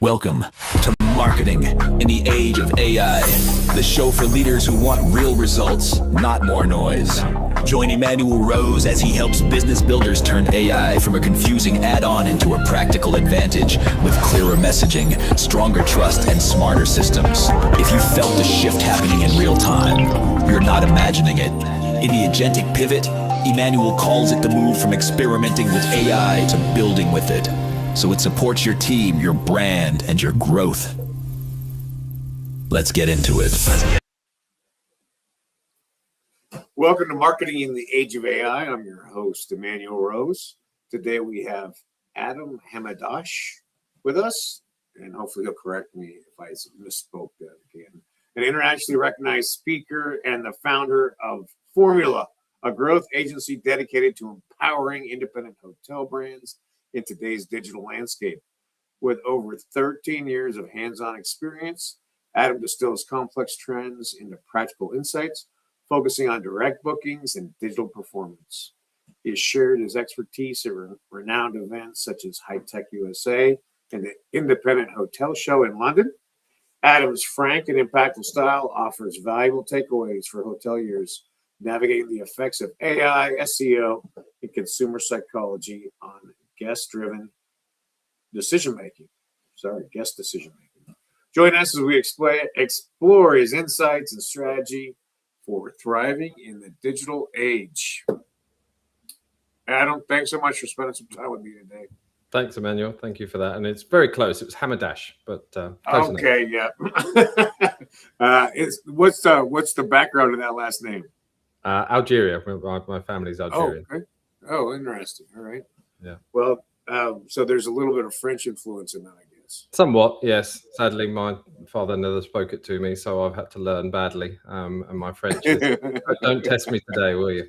Welcome to Marketing in the Age of AI, the show for leaders who want real results, not more noise. Join Emmanuel Rose as he helps business builders turn AI from a confusing add-on into a practical advantage with clearer messaging, stronger trust, and smarter systems. If you felt the shift happening in real time, you're not imagining it. In the agentic pivot, Emmanuel calls it the move from experimenting with AI to building with it, so it supports your team, your brand, and your growth. Let's get into it. Welcome to Marketing in the Age of AI. I'm your host, Emmanuel Rose. Today we have Adam Hamadache with us, and hopefully he'll correct me if I misspoke that again. An internationally recognized speaker and the founder of Formula, a growth agency dedicated to empowering independent hotel brands in today's digital landscape. With over 13 years of hands-on experience, Adam distills complex trends into practical insights, focusing on direct bookings and digital performance. He has shared his expertise at renowned events such as High Tech USA and the Independent Hotel Show in London. Adam's frank and impactful style offers valuable takeaways for hoteliers navigating the effects of AI, SEO, and consumer psychology on guest decision-making. Join us as we explore his insights and strategy for thriving in the digital age. Adam, thanks so much for spending some time with me today. Thanks, Emmanuel. Thank you for that. And it's very close. It was Hamadache, but close okay, enough. Yeah. What's the background of that last name? Algeria. My family's Algerian. Oh, okay. Oh, interesting. All right. Yeah. Well, so there's a little bit of French influence in that, I guess. Somewhat, yes. Sadly, my father never spoke it to me, so I've had to learn badly. And my French is... Don't test me today, will you?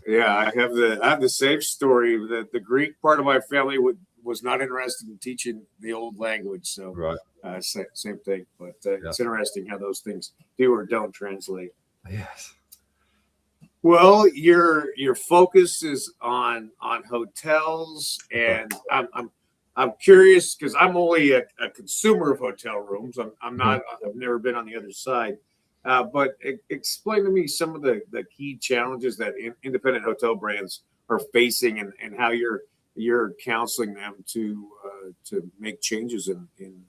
Yeah, I have the same story. That the Greek part of my family was not interested in teaching the old language, so right. Same thing. But It's interesting how those things do or don't translate. Yes. Well, your focus is on hotels, and I'm curious because I'm only a consumer of hotel rooms. I'm not. I've never been on the other side. But explain to me some of the key challenges that independent hotel brands are facing, and how you're counseling them to make changes in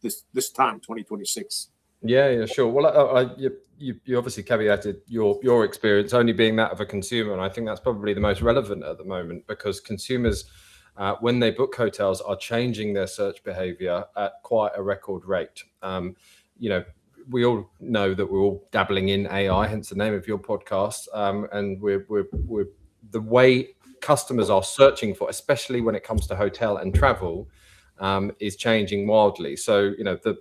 this time, 2026. Yeah, sure. Well, you obviously caveated your experience only being that of a consumer, and I think that's probably the most relevant at the moment, because consumers, when they book hotels, are changing their search behavior at quite a record rate. We all know that we're all dabbling in AI, hence the name of your podcast, and we're the way customers are searching for, especially when it comes to hotel and travel, is changing wildly. So, the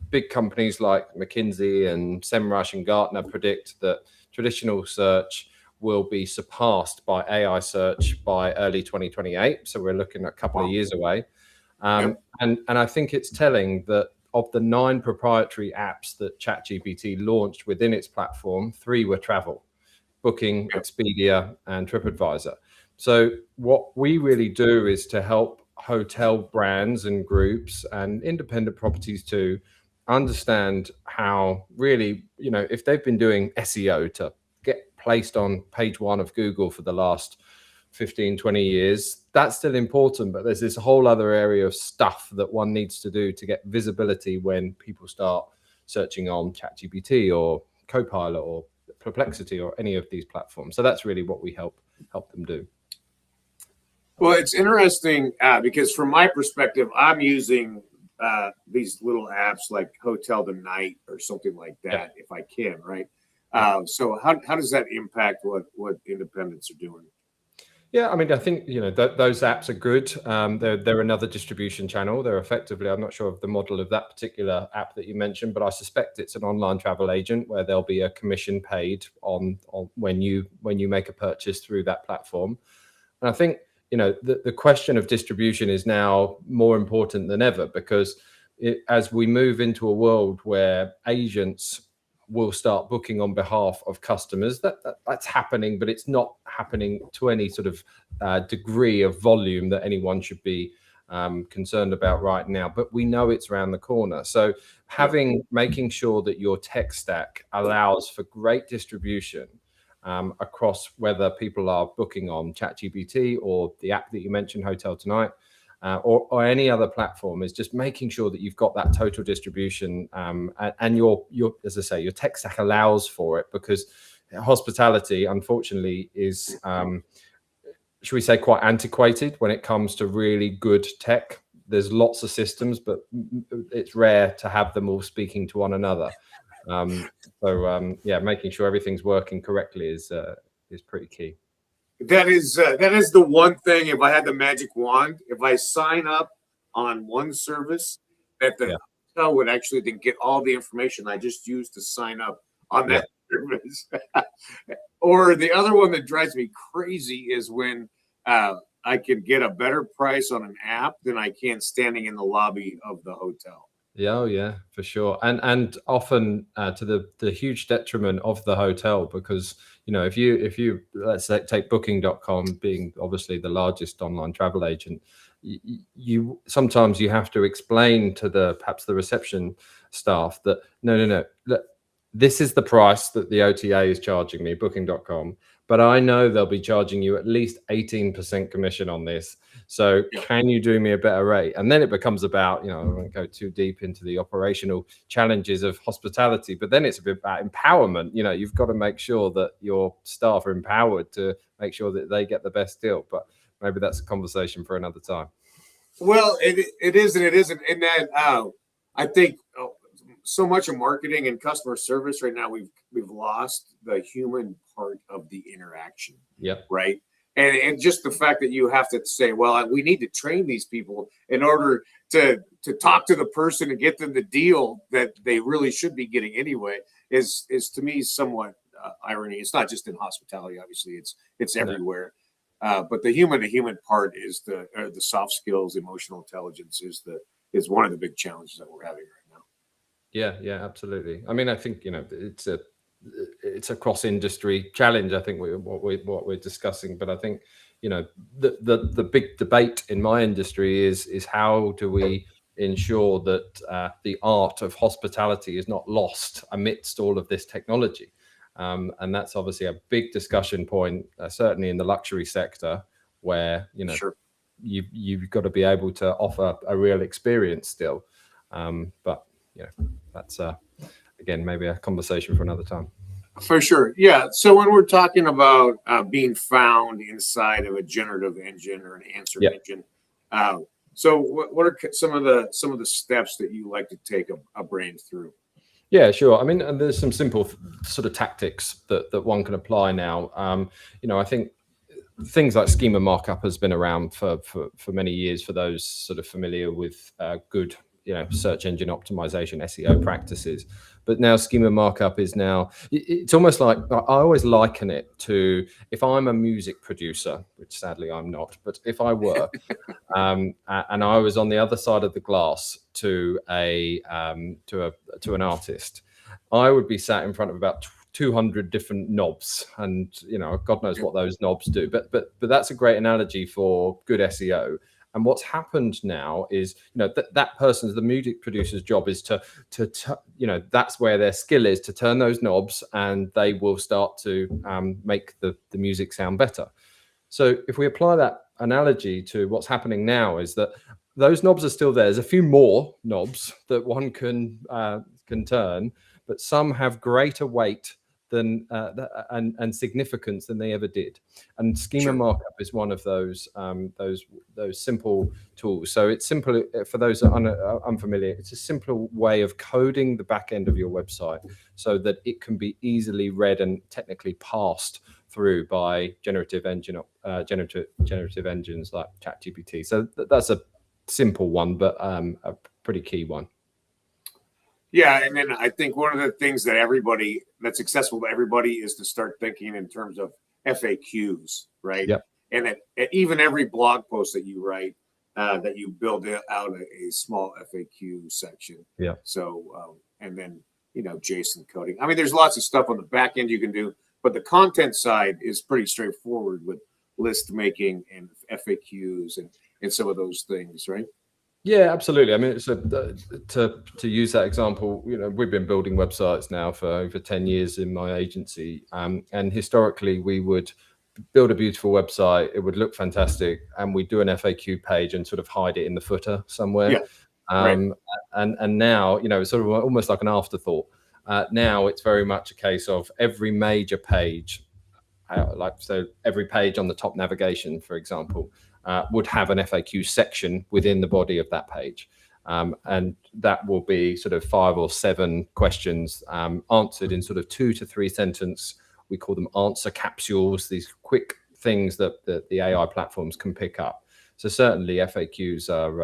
big companies like McKinsey and SEMrush and Gartner predict that traditional search will be surpassed by AI search by early 2028. So we're looking at a couple of years away. And I think it's telling that of the 9 proprietary apps that ChatGPT launched within its platform, 3 were travel: Booking, Expedia, and TripAdvisor. So what we really do is to help hotel brands and groups and independent properties too understand how really, if they've been doing SEO to get placed on page 1 of Google for the last 15, 20 years, that's still important, but there's this whole other area of stuff that one needs to do to get visibility when people start searching on ChatGPT or Copilot or Perplexity or any of these platforms. So that's really what we help them do. Well, it's interesting because from my perspective, I'm using these little apps like Hotel Tonight or something like that, if I can, right? So how does that impact what independents are doing? Yeah, I mean, I think, those apps are good. They're another distribution channel. They're effectively, I'm not sure of the model of that particular app that you mentioned, but I suspect it's an online travel agent where there'll be a commission paid on when you make a purchase through that platform. And I think, the question of distribution is now more important than ever, because as we move into a world where agents will start booking on behalf of customers, that's happening, but it's not happening to any sort of degree of volume that anyone should be concerned about right now, but we know it's around the corner. So making sure that your tech stack allows for great distribution across whether people are booking on ChatGPT or the app that you mentioned, Hotel Tonight, or any other platform, is just making sure that you've got that total distribution, and your as I say, your tech stack allows for it, because hospitality, unfortunately, is should we say quite antiquated when it comes to really good tech. There's lots of systems, but it's rare to have them all speaking to one another. Making sure everything's working correctly is pretty key. That is the one thing. If I had the magic wand, if I sign up on one service, that the hotel would actually then get all the information I just used to sign up on that service. Or the other one that drives me crazy is when I can get a better price on an app than I can standing in the lobby of the hotel. Yeah, for sure, and often to the huge detriment of the hotel, because if you let's say take Booking.com, being obviously the largest online travel agent, you sometimes you have to explain to perhaps the reception staff that no, look, this is the price that the OTA is charging me, Booking.com, but I know they'll be charging you at least 18% commission on this. So can you do me a better rate? And then it becomes about, I won't go too deep into the operational challenges of hospitality, but then it's a bit about empowerment. You've got to make sure that your staff are empowered to make sure that they get the best deal. But maybe that's a conversation for another time. Well, it is and it isn't. And that I think so much of marketing and customer service right now, we've lost the human part of the interaction. Right. And just the fact that you have to say, well, we need to train these people in order to talk to the person and get them the deal that they really should be getting anyway is to me somewhat irony. It's not just in hospitality, obviously, it's everywhere. But the human to human part is the soft skills, emotional intelligence is one of the big challenges that we're having right now. Yeah, absolutely. I mean, I think it's a cross industry challenge. I think what we're discussing, but I think the big debate in my industry is how do we ensure that the art of hospitality is not lost amidst all of this technology, and that's obviously a big discussion point, certainly in the luxury sector, where you've got to be able to offer a real experience still, but that's again maybe a conversation for another time. For sure. Yeah. So when we're talking about being found inside of a generative engine or an answer engine, so what are some of the steps that you like to take a brain through? Yeah, sure. I mean, and there's some simple sort of tactics that one can apply now. I think things like schema markup has been around for many years for those sort of familiar with good search engine optimization, SEO practices. But now schema markup is it's almost like, I always liken it to, if I'm a music producer, which sadly I'm not, but if I were, and I was on the other side of the glass to an artist, I would be sat in front of about 200 different knobs, and God knows what those knobs do. But that's a great analogy for good SEO. And what's happened now is, that person's, the music producer's job is to that's where their skill is, to turn those knobs, and they will start to make the music sound better. So if we apply that analogy to what's happening now, is that those knobs are still there. There's a few more knobs that one can turn, but some have greater weight than and significance than they ever did. And schema markup is one of those simple tools. So it's simple for those that are unfamiliar. It's a simple way of coding the back end of your website so that it can be easily read and technically passed through by generative engines like ChatGPT. So that's a simple one, but a pretty key one. Yeah, and then I think one of the things that's accessible to everybody is to start thinking in terms of FAQs, right? Yep. And that even every blog post that you write, that you build out a small FAQ section. Yeah. So, and then, JSON coding. I mean, there's lots of stuff on the back end you can do, but the content side is pretty straightforward with list making and FAQs. in some of those things, right? Yeah, absolutely. I mean, so to use that example, we've been building websites now for over 10 years in my agency, and historically we would build a beautiful website, it would look fantastic, and we do an FAQ page and sort of hide it in the footer somewhere. Yeah, right. And now, it's sort of almost like an afterthought. Now it's very much a case of every major page, so every page on the top navigation, for example, would have an FAQ section within the body of that page. And that will be sort of 5 or 7 questions answered in sort of 2 to 3 sentence. We call them answer capsules, these quick things that the AI platforms can pick up. So certainly FAQs are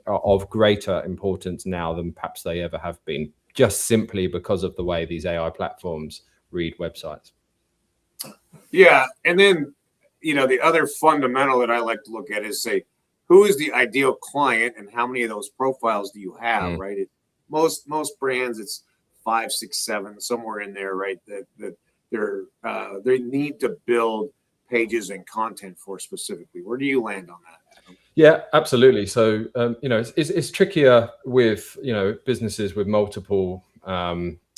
of greater importance now than perhaps they ever have been, just simply because of the way these AI platforms read websites. Yeah. And then, the other fundamental that I like to look at is say, who is the ideal client and how many of those profiles do you have, right? Most brands, it's 5, 6, 7, somewhere in there, right? That they need to build pages and content for specifically. Where do you land on that, Adam? Yeah, absolutely. So, it's trickier with, businesses with multiple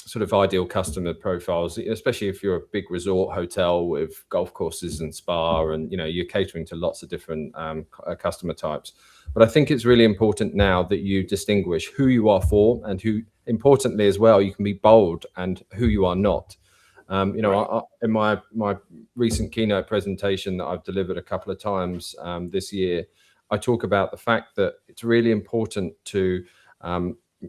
sort of ideal customer profiles, especially if you're a big resort hotel with golf courses and spa, and you're catering to lots of different customer types. But I think it's really important now that you distinguish who you are for, and who, importantly as well, you can be bold and who you are not. Right. In my recent keynote presentation that I've delivered a couple of times this year, I talk about the fact that it's really important to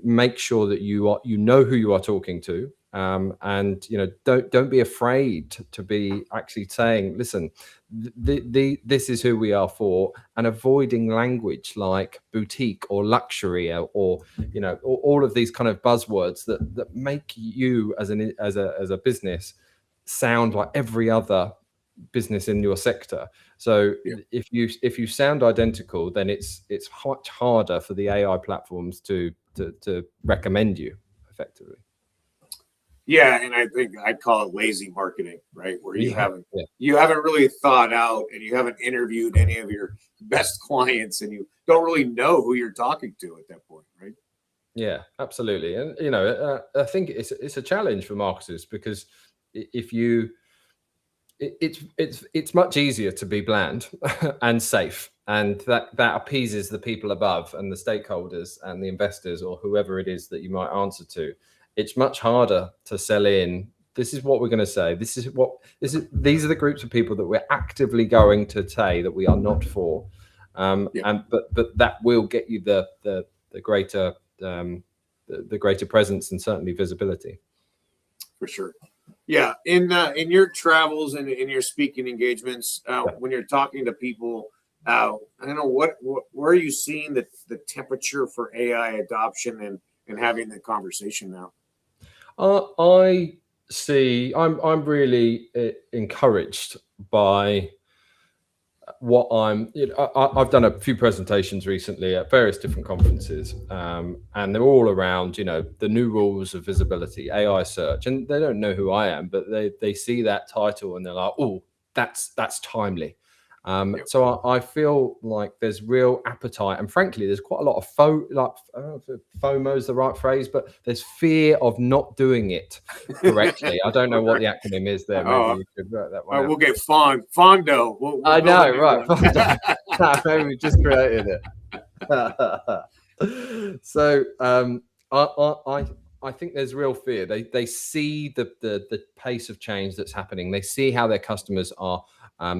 make sure that you know who you are talking to, and don't be afraid to be actually saying, listen, this is who we are for, and avoiding language like boutique or luxury, or all of these kind of buzzwords that make you as a business sound like every other business in your sector. So if you sound identical, then it's much harder for the AI platforms to recommend you effectively. Yeah, and I think I'd call it lazy marketing, right? Where you haven't really thought out, and you haven't interviewed any of your best clients, and you don't really know who you're talking to at that point, right? Yeah, absolutely. And I think it's a challenge for marketers, because if you it's much easier to be bland and safe, and that appeases the people above and the stakeholders and the investors or whoever it is that you might answer to. It's much harder to sell in. This is what we're going to say. These are the groups of people that we're actively going to say that we are not for, but that will get you the greater presence and certainly visibility. For sure. Yeah, in your travels and in your speaking engagements, when you're talking to people, I don't know where are you seeing the temperature for AI adoption and having the conversation now? I'm really encouraged by what I've done a few presentations recently at various different conferences, and they're all around, the new rules of visibility, AI search, and they don't know who I am, but they see that title and they're like, oh, that's timely. So I feel like there's real appetite, and frankly, there's quite a lot of FOMO is the right phrase, but there's fear of not doing it correctly. I don't know what the acronym is there. Maybe you could write that one. We'll get Fondo. I know, right? Maybe we just created it. So I think there's real fear. They see the pace of change that's happening. They see how their customers are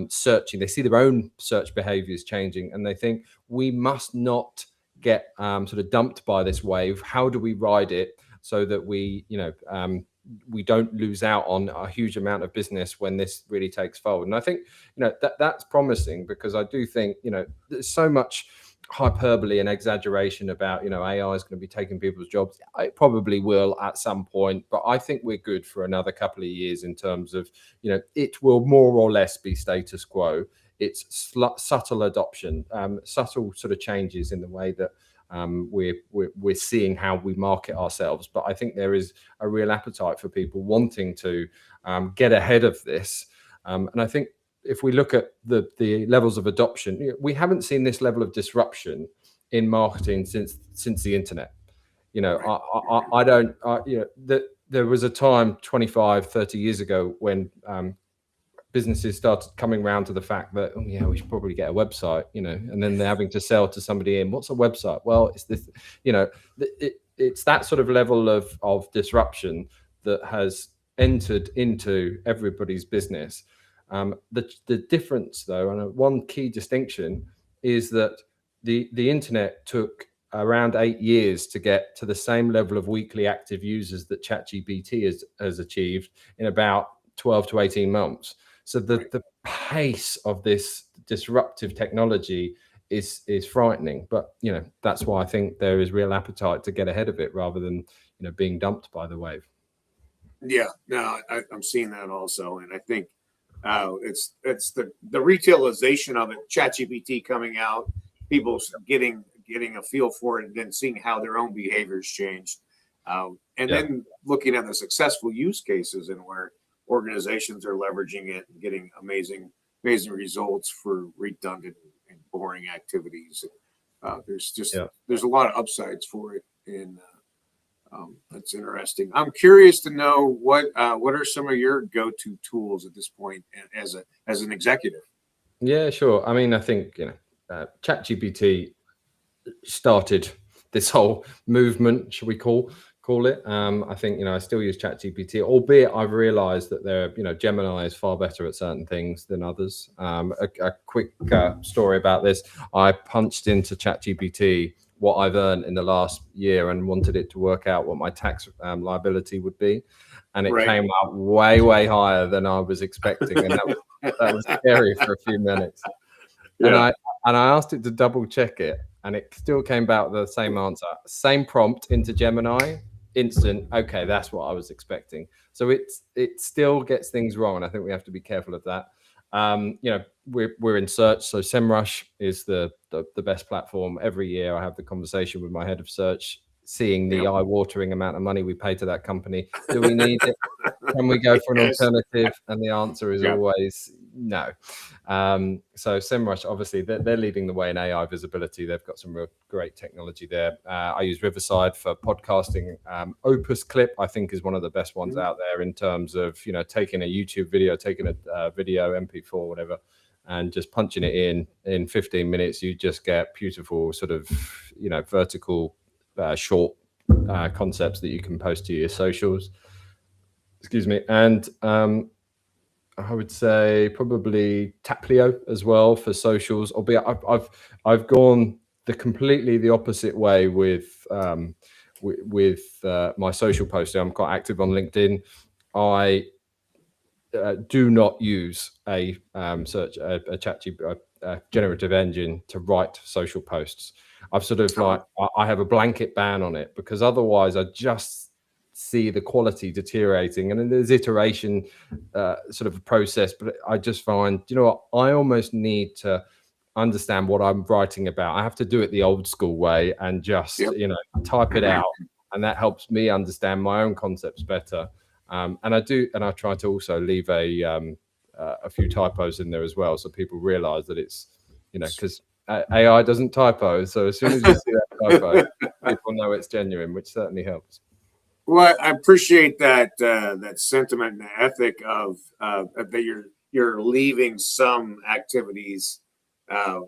searching. They see their own search behaviors changing, and they think we must not get sort of dumped by this wave. How do we ride it so that we don't lose out on a huge amount of business when this really takes forward? And I think that's promising, because I do think there's so much hyperbole and exaggeration about AI is going to be taking people's jobs. It probably will at some point, but I think we're good for another couple of years in terms of it will more or less be status quo. It's subtle adoption, subtle sort of changes in the way that we're seeing how we market ourselves. But I think there is a real appetite for people wanting to get ahead of this, and I think if we look at the levels of adoption, we haven't seen this level of disruption in marketing since the internet. I don't, there was a time 25, 30 years ago when businesses started coming around to the fact that, oh yeah, we should probably get a website, and then they're having to sell to somebody in, what's a website? Well, it's this, it's that sort of level of disruption that has entered into everybody's business. The difference, though, and one key distinction, is that the internet took around 8 years to get to the same level of weekly active users that ChatGPT has achieved in about 12 to 18 months. So the pace of this disruptive technology is frightening. But that's why I think there is real appetite to get ahead of it rather than being dumped by the wave. Yeah, no, I'm seeing that also, and I think it's the retailization of it. ChatGPT coming out, people getting a feel for it, and then seeing how their own behaviors changed, and then looking at the successful use cases and where organizations are leveraging it and getting amazing results for redundant and boring activities. There's a lot of upsides for it, and that's interesting. I'm curious to know what are some of your go-to tools at this point as an executive? Yeah, sure. I mean, I think ChatGPT started this whole movement, should we call it? I think I still use ChatGPT, albeit I've realized that Gemini is far better at certain things than others. A quick story about this: I punched into ChatGPT what I've earned in the last year and wanted it to work out what my tax liability would be, and it came up way higher than I was expecting, and that was scary for a few minutes. Yeah. And I asked it to double check it, and it still came back with the same answer. Same prompt into Gemini, instant. Okay, that's what I was expecting. So it still gets things wrong, and I think we have to be careful of that. We're in search, so SEMrush is the best platform. Every year I have the conversation with my head of search, seeing the eye-watering amount of money we pay to that company. Do we need it? Can we go for an alternative? And the answer is always no. So SEMrush, obviously, they're leading the way in AI visibility. They've got some real great technology there. I use Riverside for podcasting. Opus Clip, I think, is one of the best ones out there in terms of taking a YouTube video, taking a video, MP4, whatever, and just punching it in 15 minutes. You just get beautiful sort of vertical short concepts that you can post to your socials. Excuse me. And I would say probably Taplio as well for socials. Albeit I've gone completely the opposite way with my social posting. I'm quite active on LinkedIn. I do not use a generative engine to write social posts. I've sort of I have a blanket ban on it, because otherwise I just see the quality deteriorating, and then there's iteration sort of a process. But I just find, I almost need to understand what I'm writing about. I have to do it the old school way and just type it out, and that helps me understand my own concepts better. And I try to also leave a few typos in there as well, so people realize that it's because AI doesn't typo, so as soon as you see that typo, people know it's genuine, which certainly helps. Well, I appreciate that sentiment and the ethic of that you're leaving some activities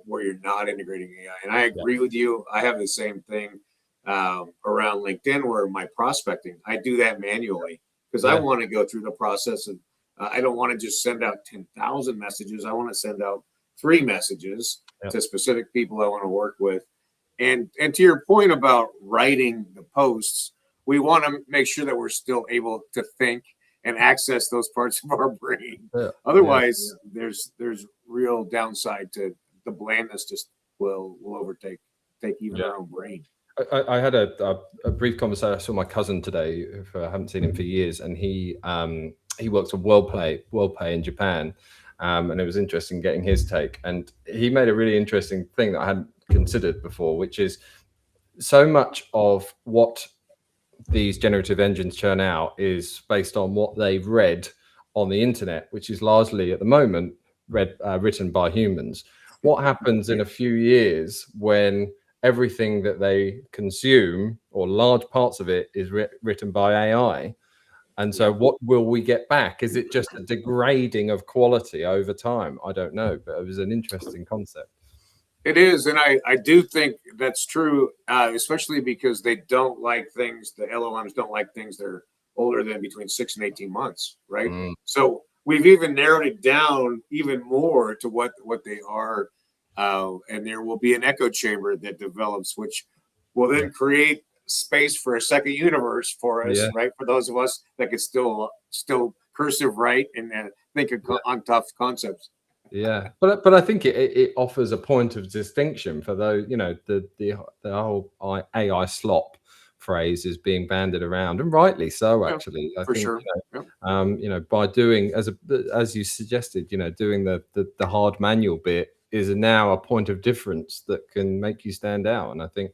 where you're not integrating AI. And I agree with you. I have the same thing around LinkedIn, where my prospecting, I do that manually, because I want to go through the process, and I don't want to just send out 10,000 messages. I want to send out 3 messages to specific people I want to work with. And to your point about writing the posts, we want to make sure that we're still able to think and access those parts of our brain. Otherwise, there's real downside to the blandness. Just will overtake even our own brain. I had a brief conversation. I saw my cousin today, who I haven't seen him for years, and he works on WorldPay in Japan, and it was interesting getting his take. And he made a really interesting thing that I hadn't considered before, which is so much of what these generative engines churn out is based on what they've read on the internet, which is largely at the moment written by humans. What happens in a few years when everything that they consume, or large parts of it, is written by AI? And so what will we get back? Is it just a degrading of quality over time? I don't know, but it was an interesting concept. It is, and I do think that's true, especially because they don't like things, the LLMs don't like things that are older than between 6 and 18 months, right? So we've even narrowed it down even more to what they are, and there will be an echo chamber that develops, which will then create space for a second universe for us, right? For those of us that can still cursive write and think on tough concepts. Yeah, but I think it offers a point of distinction for those, the whole AI slop phrase is being bandied around, and rightly so, actually. I think, sure. By doing, as you suggested, doing the hard manual bit is now a point of difference that can make you stand out, and I think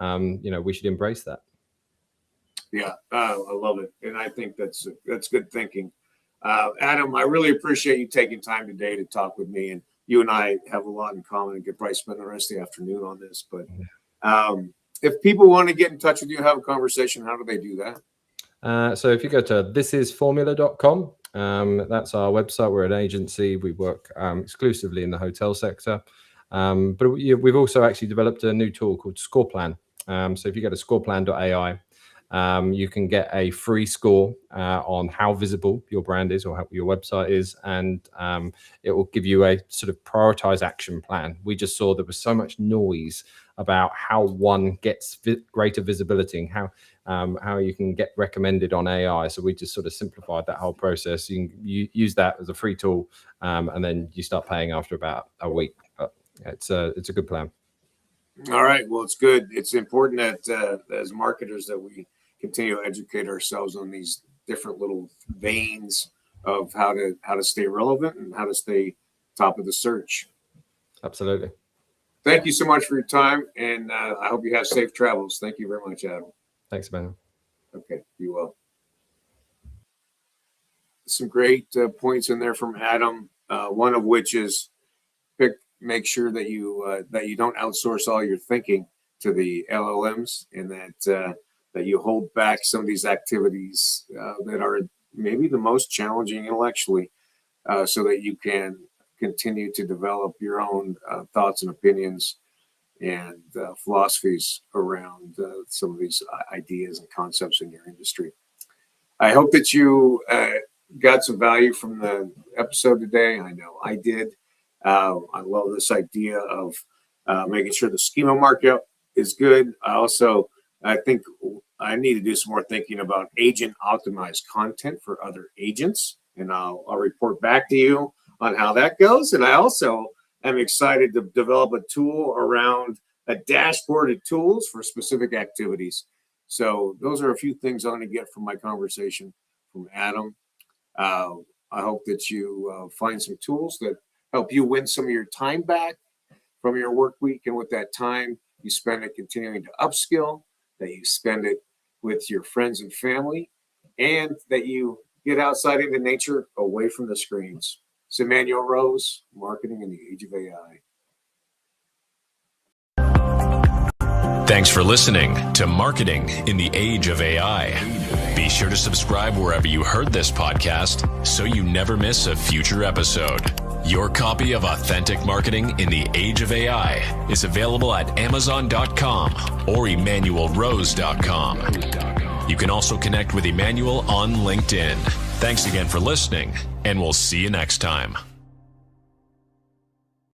we should embrace that. Yeah, I love it, and I think that's good thinking. Adam, I really appreciate you taking time today to talk with me, and you and I have a lot in common and could probably spend the rest of the afternoon on this. But if people want to get in touch with you, have a conversation, how do they do that? So if you go to thisisformula.com, that's our website. We're an agency. We work exclusively in the hotel sector. But we've also actually developed a new tool called ScorePlan. So if you go to scoreplan.ai, you can get a free score on how visible your brand is or how your website is, and it will give you a sort of prioritized action plan. We just saw there was so much noise about how one gets greater visibility and how you can get recommended on AI. So we just sort of simplified that whole process. You can use that as a free tool, and then you start paying after about a week. But it's a good plan. All right. Well, it's good. It's important that as marketers that we continue to educate ourselves on these different little veins of how to stay relevant and how to stay top of the search. Absolutely. Thank you so much for your time, and I hope you have safe travels. Thank you very much, Adam. Thanks, man. Okay, you will. Some great points in there from Adam. One of which is make sure that you don't outsource all your thinking to the LLMs, and that you hold back some of these activities that are maybe the most challenging intellectually, so that you can continue to develop your own thoughts and opinions and philosophies around some of these ideas and concepts in your industry. I hope that you got some value from the episode today. I know I did. I love this idea of making sure the schema markup is good. I think I need to do some more thinking about agent optimized content for other agents, and I'll report back to you on how that goes. And I also am excited to develop a tool around a dashboard of tools for specific activities. So those are a few things I'm going to get from my conversation from Adam. I hope that you find some tools that help you win some of your time back from your work week, and with that time you spend it continuing to upskill, that you spend it with your friends and family, and that you get outside into nature, away from the screens. It's Emmanuel Rose, Marketing in the Age of AI. Thanks for listening to Marketing in the Age of AI. Be sure to subscribe wherever you heard this podcast so you never miss a future episode. Your copy of Authentic Marketing in the Age of AI is available at Amazon.com or EmmanuelRose.com. You can also connect with Emmanuel on LinkedIn. Thanks again for listening, and we'll see you next time.